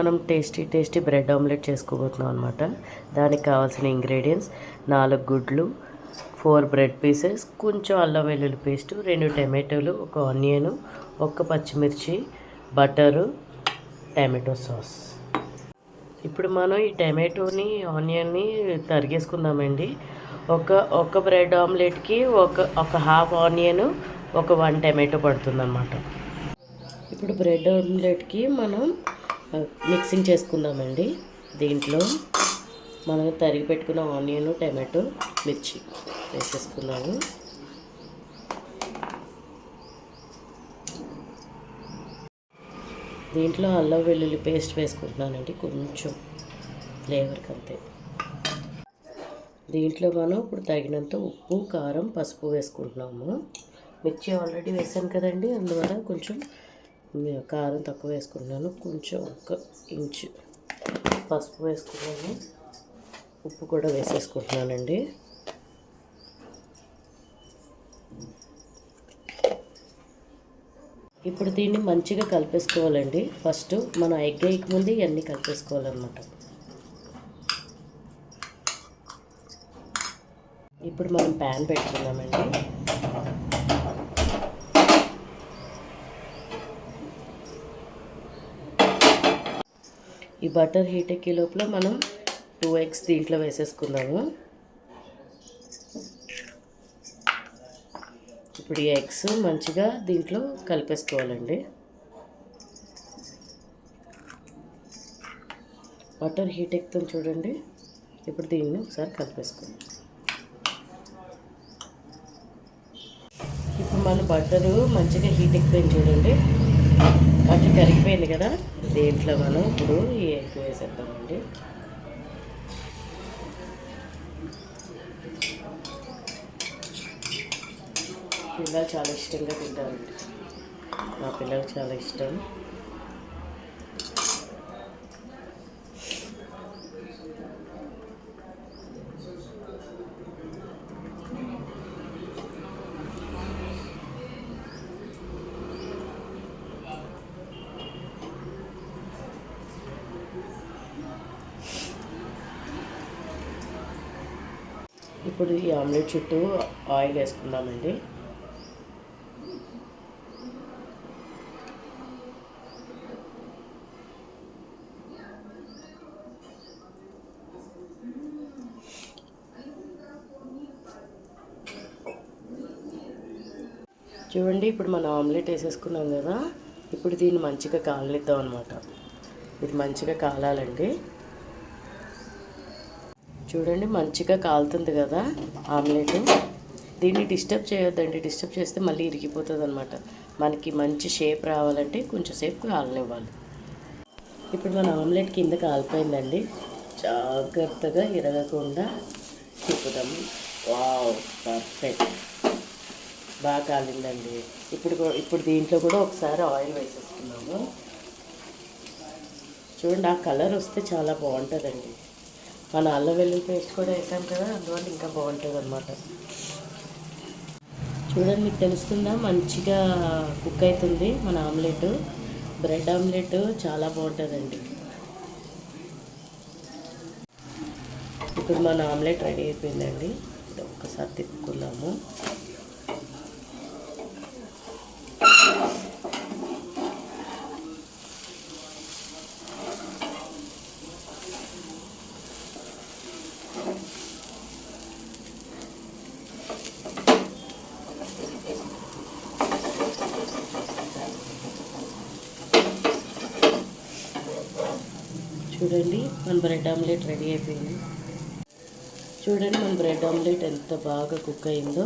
మనం tasty bread omelette చేసుకోబోతున్నాం అనమాట. దానికి కావాల్సిన ఇంగ్రీడియంట్స్ 4 గుడ్లు, 4 బ్రెడ్ పీసెస్, కొంచెం అల్లం వెల్లుల్లి పేస్ట్, 2 టమాటోలు, 1 ఆనియన్, 1 పచ్చిమిర్చి, బటరు, టమాటో సాస్. ఇప్పుడు మనం ఈ టమాటోని ఆనియన్ని తరిగేసుకుందామండి. ఒక బ్రెడ్ ఆమ్లెట్కి ఒక హాఫ్ ఆనియన్, ఒక 1 టమాటో పడుతుందన్నమాట. ఇప్పుడు బ్రెడ్ ఆమ్లెట్కి మనం మిక్సింగ్ చేసుకుందామండి. దీంట్లో మనం తరిగి పెట్టుకున్న ఆనియన్, టమాటో, మిర్చి వేసేసుకున్నాము. దీంట్లో అల్లం వెల్లుల్లి పేస్ట్ వేసుకుంటున్నానండి, కొంచెం ఫ్లేవర్కి అంతే. దీంట్లో మనం ఇప్పుడు తగినంత ఉప్పు, కారం, పసుపు వేసుకుంటున్నాము. మిర్చి ఆల్రెడీ వేసాను కదండి, అందువల్ల కొంచెం కారం తక్కువ వేసుకుంటున్నాను. కొంచెం 1 ఇంచు పసుపు వేసుకున్నాను, ఉప్పు కూడా వేసేసుకుంటున్నానండి. ఇప్పుడు దీన్ని మంచిగా కలిపేసుకోవాలండి. ఫస్ట్ మనం ఎగ్ వేయకముందు ఇవన్నీ కలిపేసుకోవాలన్నమాట. ఇప్పుడు మనం ప్యాన్ పెట్టుకున్నామండి. ఈ బటర్ హీట్ ఎక్కే లోపల మనం 2 ఎగ్స్ దీంట్లో వేసేసుకుందాము. ఇప్పుడు ఈ ఎగ్స్ మంచిగా దీంట్లో కలిపేసుకోవాలండి. బటర్ హీట్ ఎక్కుతుంది చూడండి. ఇప్పుడు దీన్ని ఒకసారి కలిపేసుకోండి. ఇప్పుడు మన బటరు మంచిగా హీట్ ఎక్కిపోయింది చూడండి. బటర్ కరిగిపోయింది కదా, దీంట్లో మనం ఇప్పుడు ఈ ఎగ్ వేసేద్దామండి. పిల్లలు చాలా ఇష్టంగా తింటారండి. మా పిల్లలకు చాలా ఇష్టం. ఇప్పుడు ఈ ఆమ్లెట్ చుట్టూ ఆయిల్ వేసుకుందామండి. చూడండి, ఇప్పుడు మనం ఆమ్లెట్ వేసేసుకున్నాం కదా, ఇప్పుడు దీన్ని మంచిగా కాలనిద్దాం అనమాట. ఇది మంచిగా కాలాలండి. చూడండి, మంచిగా కాలుతుంది కదా ఆమ్లెట్. దీన్ని డిస్టర్బ్ చేయొద్దండి, డిస్టర్బ్ చేస్తే మళ్ళీ ఇరిగిపోతుంది అనమాట. మనకి మంచి షేప్ రావాలంటే కొంచెం సేపు కాలనివ్వాలి. ఇప్పుడు మన ఆమ్లెట్ కింద కాలిపోయిందండి. జాగ్రత్తగా ఇరగకుండా తిప్పుదాము. వావ్, పర్ఫెక్ట్, బాగా కాలిందండి. ఇప్పుడు దీంట్లో కూడా ఒకసారి ఆయిల్ వేసేసుకున్నాము. చూడండి, ఆ కలర్ వస్తే చాలా బాగుంటుందండి. మన అల్లం వెల్లుల్లి పేస్ట్ కూడా వేసాం కదా, అందువల్ల ఇంకా బాగుంటుంది అనమాట. చూడండి, మీకు తెలుస్తుందా, మంచిగా కుక్ అవుతుంది మన ఆమ్లెట్. బ్రెడ్ ఆమ్లెట్ చాలా బాగుంటుందండి. ఇప్పుడు మన ఆమ్లెట్ రెడీ అయిపోయిందండి. ఒక్కసారి తిప్పుకున్నాము. చూడండి, మన బ్రెడ్ ఆమ్లెట్ రెడీ అయిపోయింది. చూడండి, మన బ్రెడ్ ఆమ్లెట్ ఎంత బాగా కుక్ అయిందో.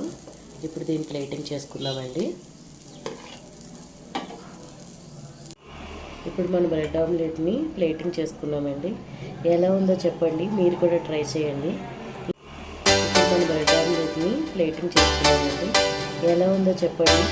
ఇప్పుడు దీన్ని ప్లేటింగ్ చేసుకుందామండి. ఇప్పుడు మన బ్రెడ్ ఆమ్లెట్ని ప్లేటింగ్ చేసుకున్నామండి. ఎలా ఉందో చెప్పండి, మీరు కూడా ట్రై చేయండి. ఇప్పుడు మన బ్రెడ్ ఆమ్లెట్ని ప్లేటింగ్ చేసుకున్నామండి. ఎలా ఉందో చెప్పండి.